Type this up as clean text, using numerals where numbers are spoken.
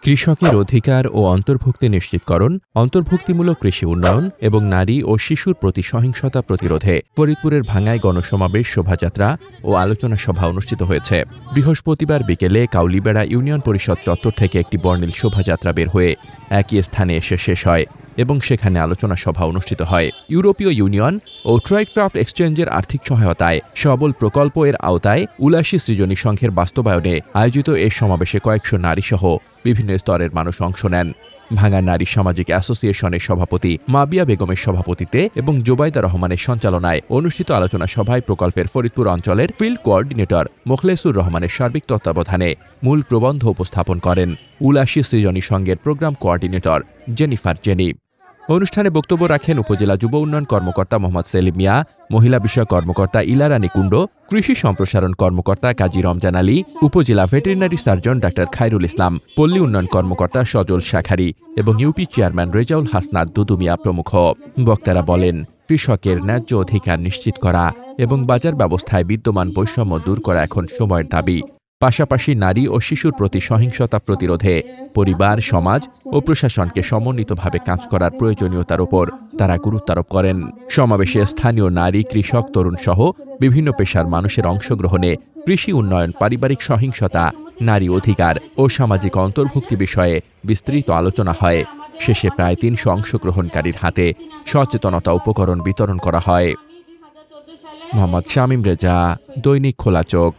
কৃষকের অধিকার ও অন্তর্ভুক্তি নিশ্চিতকরণ, অন্তর্ভুক্তিমূলক কৃষি উন্নয়ন এবং নারী ও শিশুর প্রতি সহিংসতা প্রতিরোধে ফরিদপুরের ভাঙ্গায় গণসমাবেশ, শোভাযাত্রা ও আলোচনা সভা অনুষ্ঠিত হয়েছে। বৃহস্পতিবার বিকেলে কাউলিবেড়া ইউনিয়ন পরিষদ চত্বর থেকে একটি বর্ণিল শোভাযাত্রা বের হয়ে একই স্থানে এসে শেষ হয় এবং সেখানে আলোচনা সভা অনুষ্ঠিত হয়। ইউরোপীয় ইউনিয়ন ও ট্রাইক্রাফট এক্সচেঞ্জের আর্থিক সহায়তায় সবল প্রকল্প এর আওতায় উলাসী সৃজনী সংঘের বাস্তবায়নে আয়োজিত এ সমাবেশে কয়েকশো নারীসহ বিভিন্ন স্তরের মানুষ অংশ নেন। ভাঙ্গা নারী সামাজিক অ্যাসোসিয়েশনের সভাপতি মাবিয়া বেগমের সভাপতিত্বে এবং জোবাইদা রহমানের সঞ্চালনায় অনুষ্ঠিত আলোচনা সভায় প্রকল্পের ফরিদপুর অঞ্চলের ফিল্ড কোঅর্ডিনেটর মোখলেসুর রহমানের সার্বিক তত্ত্বাবধানে মূল প্রবন্ধ উপস্থাপন করেন উলাসী সৃজনী সংঘের প্রোগ্রাম কোঅর্ডিনেটর জেনিফার জেনি। অনুষ্ঠানে বক্তব্য রাখেন উপজেলা যুব উন্নয়ন কর্মকর্তা মোহাম্মদ সেলিম মিয়া, মহিলা বিষয়ক কর্মকর্তা ইলারানী কুণ্ডু, কৃষি সম্প্রসারণ কর্মকর্তা কাজী রমজান আলী, উপজেলা veterinary surgeon doctor Khairul Islam, পল্লী উন্নয়ন কর্মকর্তা সজল শাখারি এবং ইউপি চেয়ারম্যান রেজাউল হাসনাত দুদু মিয়া প্রমুখ। বক্তারা বলেন, কৃষকের ন্যায্য অধিকার নিশ্চিত করা এবং বাজার ব্যবস্থায় বিদ্যমান বৈষম্য দূর করা এখন সময়ের দাবি। পাশাপাশি নারী ও শিশুর প্রতি সহিংসতা প্রতিরোধে পরিবার, সমাজ ও প্রশাসনকে সমন্বিতভাবে কাজ করার প্রয়োজনীয়তার উপর তারা গুরুত্বারোপ করেন। সমাবেশে স্থানীয় নারী, কৃষক, তরুণ সহ বিভিন্ন পেশার মানুষের অংশগ্রহণে কৃষি উন্নয়ন, পারিবারিক সহিংসতা, নারী অধিকার ও সামাজিক অন্তর্ভুক্তি বিষয়ে বিস্তৃত আলোচনা হয়। শেষে প্রায় ৩০০ অংশগ্রহণকারীর হাতে সচেতনতা উপকরণ বিতরণ করা হয়। মোহাম্মদ শামীম রেজা, দৈনিক খোলা চোখ।